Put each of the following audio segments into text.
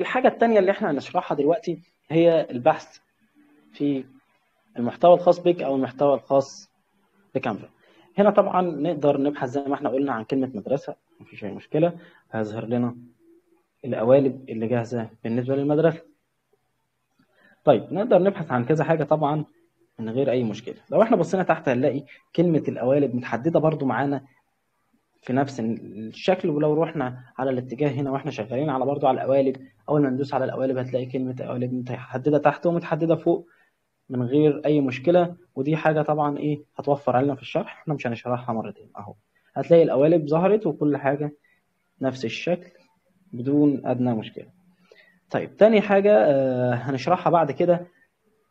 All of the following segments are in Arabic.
الحاجة التانية اللي احنا هنشرحها دلوقتي هي البحث في المحتوى الخاص بك او المحتوى الخاص بكانفا. هنا طبعا نقدر نبحث زي ما احنا قلنا عن كلمة مدرسة، مفيش اي مشكلة، هيظهر لنا القوالب اللي جاهزة بالنسبة للمدرسة. طيب نقدر نبحث عن كذا حاجة طبعا من غير اي مشكلة. لو احنا بصينا تحت هنلاقي كلمة القوالب متحددة برضو معانا في نفس الشكل. ولو رحنا على الاتجاه هنا واحنا شغالين على برضو على القوالب، اول ما ندوس على القوالب هتلاقي كلمة قوالب متحددة تحت ومتحددة فوق من غير اي مشكله. ودي حاجه طبعا ايه هتوفر علينا في الشرح، احنا مش هنشرحها مرتين اهو. هتلاقي القوالب ظهرت وكل حاجه نفس الشكل بدون ادنى مشكله. طيب تاني حاجه هنشرحها بعد كده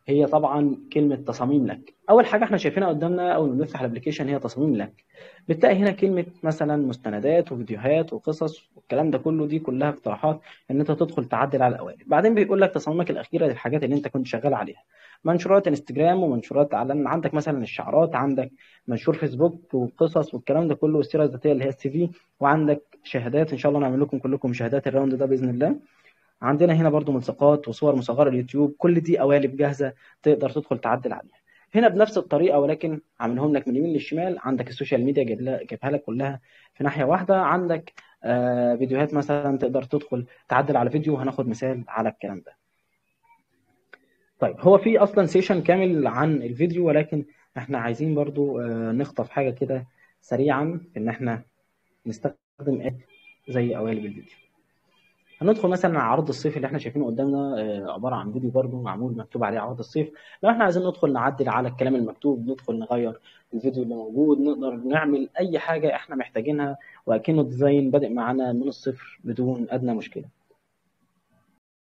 هي طبعا كلمه تصاميم لك. اول حاجه احنا شايفينها قدامنا اول ما نفتح الابلكيشن هي تصاميم لك. بتلاقي هنا كلمه مثلا مستندات وفيديوهات وقصص والكلام ده كله، دي كلها اقتراحات ان انت تدخل تعدل على القوالب. بعدين بيقول لك تصاميمك الاخيره للحاجات اللي انت كنت شغال عليها، منشورات انستجرام ومنشورات اعلان، عندك مثلا الشعارات، عندك منشور فيسبوك وقصص والكلام ده كله، والسيره الذاتيه اللي هي السي في، وعندك شهادات ان شاء الله نعمل لكم كلكم شهادات الراوند ده باذن الله. عندنا هنا برضو ملصقات وصور مصغره اليوتيوب، كل دي قوالب جاهزه تقدر تدخل تعدل عليها. هنا بنفس الطريقه ولكن عاملهم لك من اليمين للشمال. عندك السوشيال ميديا جايبها لك كلها في ناحيه واحده. عندك فيديوهات مثلا تقدر تدخل تعدل على فيديو، هناخد مثال على الكلام ده. طيب هو في اصلا سيشن كامل عن الفيديو، ولكن احنا عايزين برضو نخطف حاجه كده سريعا ان احنا نستخدم زي قوالب الفيديو. هندخل مثلا على عرض الصيف اللي احنا شايفينه قدامنا، عباره عن فيديو برضو معمول مكتوب عليه عرض الصيف. لو احنا عايزين ندخل نعدل على الكلام المكتوب، ندخل نغير الفيديو اللي موجود، نقدر نعمل اي حاجه احنا محتاجينها، واكنه ديزاين بادئ معانا من الصفر بدون ادنى مشكله.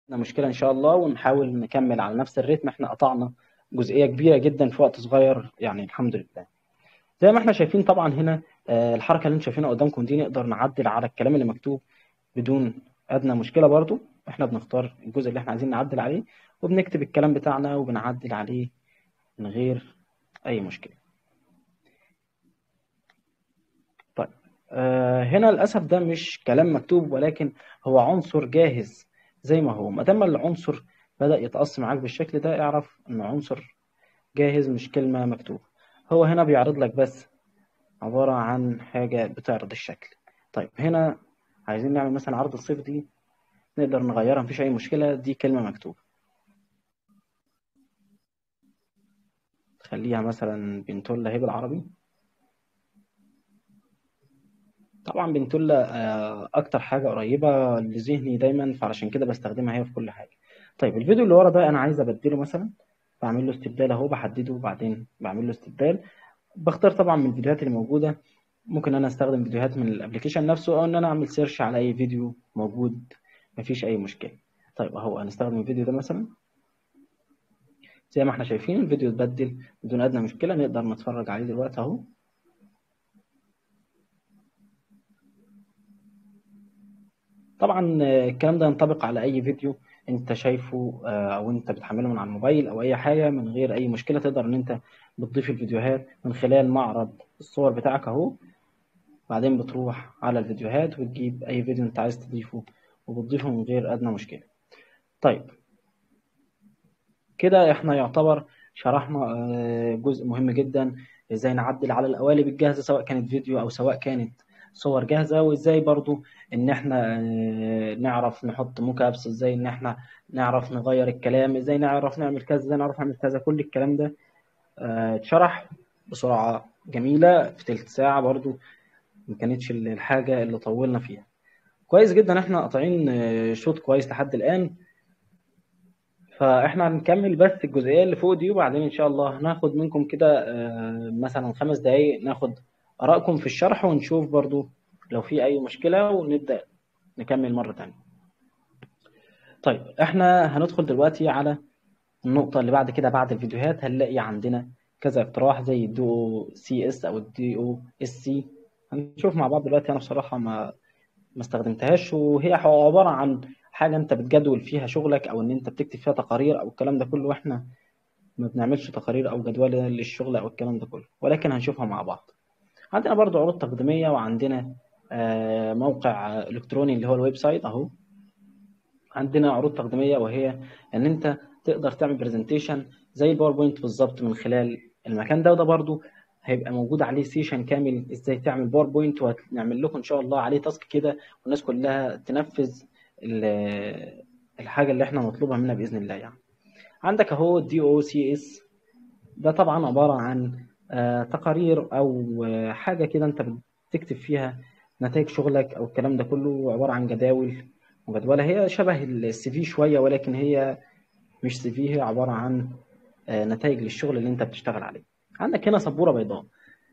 مشكله ان شاء الله، ونحاول نكمل على نفس الريتم. احنا قطعنا جزئيه كبيره جدا في وقت صغير يعني الحمد لله. زي ما احنا شايفين طبعا هنا الحركه اللي انتم شايفينها قدامكم دي، نقدر نعدل على الكلام اللي مكتوب بدون ادنى مشكله. برضو احنا بنختار الجزء اللي احنا عايزين نعدل عليه وبنكتب الكلام بتاعنا وبنعدل عليه من غير اي مشكله. طيب هنا للاسف ده مش كلام مكتوب، ولكن هو عنصر جاهز زي ما هو. ما دام العنصر بدأ يتقص معاك بالشكل ده، اعرف ان عنصر جاهز مش كلمه مكتوبه. هو هنا بيعرض لك بس عباره عن حاجه بتعرض الشكل. طيب هنا عايزين نعمل مثلا عرض الصيف دي، نقدر نغيرها مفيش اي مشكله، دي كلمه مكتوبه. خليها مثلا بنتولا هي بالعربي. طبعا بنتولا اكتر حاجه قريبه لذهني دايما، فعلشان كده بستخدمها هي في كل حاجه. طيب الفيديو اللي ورا ده انا عايز ابدله مثلا، بعمل له استبدال اهو، بحدده وبعدين بعمل له استبدال. بختار طبعا من الفيديوهات اللي موجوده. ممكن انا استخدم فيديوهات من الابلكيشن نفسه، او ان انا اعمل سيرش على اي فيديو موجود، مفيش اي مشكله. طيب اهو هنستخدم الفيديو ده مثلا. زي ما احنا شايفين الفيديو اتبدل بدون ادنى مشكله، نقدر نتفرج عليه دلوقتي اهو. طبعا الكلام ده ينطبق على اي فيديو انت شايفه او انت بتحمله من على الموبايل او اي حاجه من غير اي مشكله. تقدر ان انت بتضيف الفيديوهات من خلال معرض الصور بتاعك اهو. بعدين بتروح على الفيديوهات وتجيب اي فيديو انت عايز تضيفه وبتضيفه من غير ادنى مشكله. طيب كده احنا يعتبر شرحنا جزء مهم جدا، ازاي نعدل على القوالب الجاهزه سواء كانت فيديو او سواء كانت صور جاهزه، وازاي برضو ان احنا نعرف نحط موك ابس، ازاي ان احنا نعرف نغير الكلام، ازاي نعرف نعمل كذا، ازاي نعرف نعمل كذا. كل الكلام ده اتشرح بسرعه جميله في تلت ساعه برضو، ما كانتش الحاجه اللي طولنا فيها. كويس جدا احنا قاطعين شوط كويس لحد الان. فاحنا هنكمل بس الجزئيه اللي فوق دي، وبعدين ان شاء الله هناخد منكم كده مثلا 5 دقايق ناخد ارائكم في الشرح، ونشوف برضو لو في اي مشكله ونبدا نكمل مره تانية. طيب احنا هندخل دلوقتي على النقطه اللي بعد كده. بعد الفيديوهات هنلاقي عندنا كذا اقتراح زي الدي او سي اس او الدي او اس سي. هنشوف مع بعض دلوقتي. انا بصراحه ما استخدمتهاش، وهي عباره عن حاجه انت بتجدول فيها شغلك او ان انت بتكتب فيها تقارير او الكلام ده كله. واحنا ما بنعملش تقارير او جدول للشغل او الكلام ده كله، ولكن هنشوفها مع بعض. عندنا برضو عروض تقديميه، وعندنا موقع الكتروني اللي هو الويب سايت اهو. عندنا عروض تقديميه، وهي ان انت تقدر تعمل برزنتيشن زي الباوربوينت بالظبط من خلال المكان ده. وده برضو هيبقى موجود عليه سيشن كامل ازاي تعمل باوربوينت، وهنعمل لكم ان شاء الله عليه تاسك كده، والناس كلها تنفذ الحاجه اللي احنا مطلوبها منها باذن الله يعني. عندك اهو دي او سي اس، ده طبعا عباره عن تقارير او حاجه كده انت بتكتب فيها نتائج شغلك او الكلام ده كله، عباره عن جداول وجدولة. هي شبه السي في شويه، ولكن هي مش سي في، هي عباره عن نتائج للشغل اللي انت بتشتغل عليه. عندك هنا سبوره بيضاء.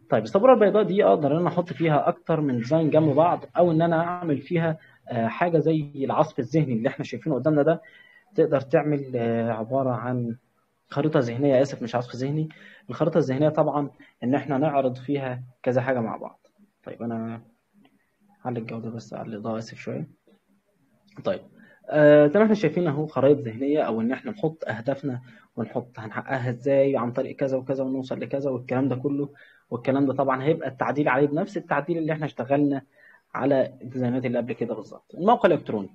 طيب السبوره البيضاء دي اقدر ان انا احط فيها اكتر من ديزاين جنب بعض، او ان انا اعمل فيها حاجه زي العصف الذهني اللي احنا شايفينه قدامنا ده. تقدر تعمل عباره عن خريطه ذهنيه، اسف مش عصف ذهني. الخريطه الذهنيه طبعا ان احنا نعرض فيها كذا حاجه مع بعض. طيب انا على الجوده بس على الاضاءه، اسف شويه. طيب زي ما احنا شايفين اهو خرائط ذهنيه، او ان احنا نحط اهدافنا ونحط هنحققها ازاي عن طريق كذا وكذا ونوصل لكذا والكلام ده كله. والكلام ده طبعا هيبقى التعديل عليه بنفس التعديل اللي احنا اشتغلنا على الديزاينات اللي قبل كده بالظبط. الموقع الالكتروني،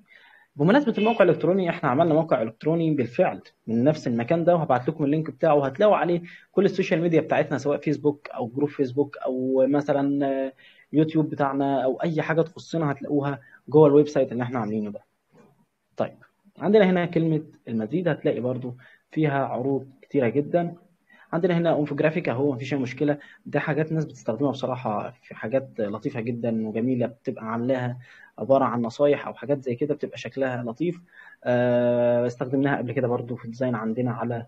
بمناسبة الموقع الإلكتروني، إحنا عملنا موقع إلكتروني بالفعل من نفس المكان ده، وهبعت لكم اللينك بتاعه، وهتلاقوا عليه كل السوشيال ميديا بتاعتنا، سواء فيسبوك أو جروب فيسبوك أو مثلا يوتيوب بتاعنا أو أي حاجة تخصنا هتلاقوها جوه الويب سايت اللي إحنا عاملينه ده. طيب عندنا هنا كلمة المزيد، هتلاقي برضو فيها عروض كتيرة جدا. عندنا هنا انفوجرافيك اهو، مفيش أي مشكله. ده حاجات ناس بتستخدمها بصراحه في حاجات لطيفه جدا وجميله، بتبقى عاملاها عباره عن نصايح او حاجات زي كده، بتبقى شكلها لطيف. استخدمناها قبل كده برضو في الديزاين عندنا على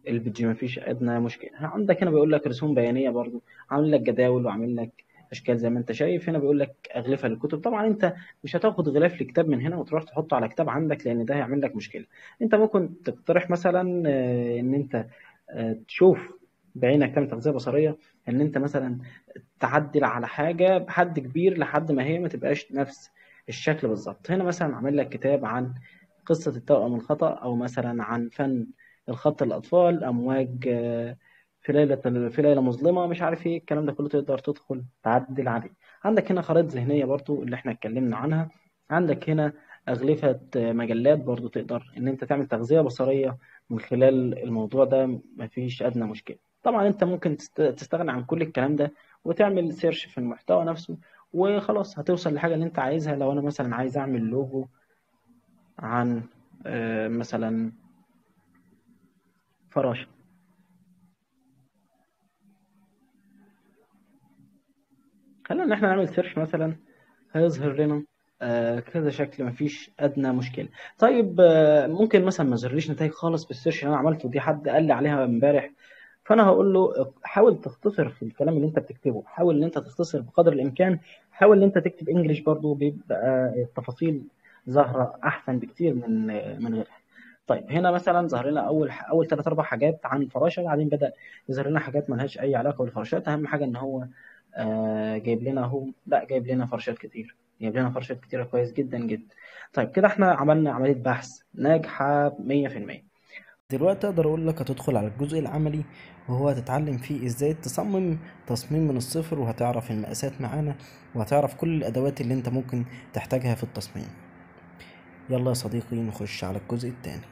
البيج، مفيش ادنى مشكله. عندك هنا بيقول لك رسوم بيانيه برضو، عامل لك جداول وعامل لك اشكال زي ما انت شايف. هنا بيقول لك اغلفه للكتب. طبعا انت مش هتاخد غلاف لكتاب من هنا وتروح تحطه على كتاب عندك، لان ده هيعمل لك مشكله. انت ممكن تقترح مثلا ان انت تشوف بعينك، تعمل تغذيه بصريه، ان انت مثلا تعدل على حاجه بحد كبير لحد ما هي ما تبقاش نفس الشكل بالظبط. هنا مثلا عامل لك كتاب عن قصه التوأم الخطأ، او مثلا عن فن الخط للاطفال، امواج في ليله مظلمه، مش عارف ايه الكلام ده كله، تقدر تدخل تعدل عليه. عندك هنا خرائط ذهنيه برضو اللي احنا اتكلمنا عنها. عندك هنا اغلفه مجلات برضو، تقدر ان انت تعمل تغذيه بصريه من خلال الموضوع ده، مفيش ادنى مشكله. طبعا انت ممكن تستغنى عن كل الكلام ده وتعمل سيرش في المحتوى نفسه، وخلاص هتوصل لحاجه اللي انت عايزها. لو انا مثلا عايز اعمل لوجو عن مثلا فراشه، خلينا ان احنا نعمل سيرش مثلا، هيظهر لنا كذا شكل، مفيش ادنى مشكله. طيب ممكن مثلا ما يظهرليش نتائج خالص في السيرش اللي انا عملته دي، حد قال لي عليها امبارح. فانا هقول له حاول تختصر في الكلام اللي انت بتكتبه، حاول ان انت تختصر بقدر الامكان. حاول ان انت تكتب انجليش برضو، بيبقى التفاصيل ظاهره احسن بكتير من غيرها. طيب هنا مثلا ظهر لنا اول ثلاث اربع حاجات عن الفراشه، بعدين بدا يظهر لنا حاجات مالهاش اي علاقه بالفراشات. اهم حاجه ان هو جايب لنا اهو، لا جايب لنا فرشات كتير، جايب لنا فرشات كتيره كويس جدا جدا. طيب كده احنا عملنا عمليه بحث ناجحه 100%. دلوقتي اقدر اقول لك هتدخل على الجزء العملي، وهو هتتعلم فيه ازاي تصمم تصميم من الصفر، وهتعرف المقاسات معانا، وهتعرف كل الادوات اللي انت ممكن تحتاجها في التصميم. يلا يا صديقي نخش على الجزء الثاني.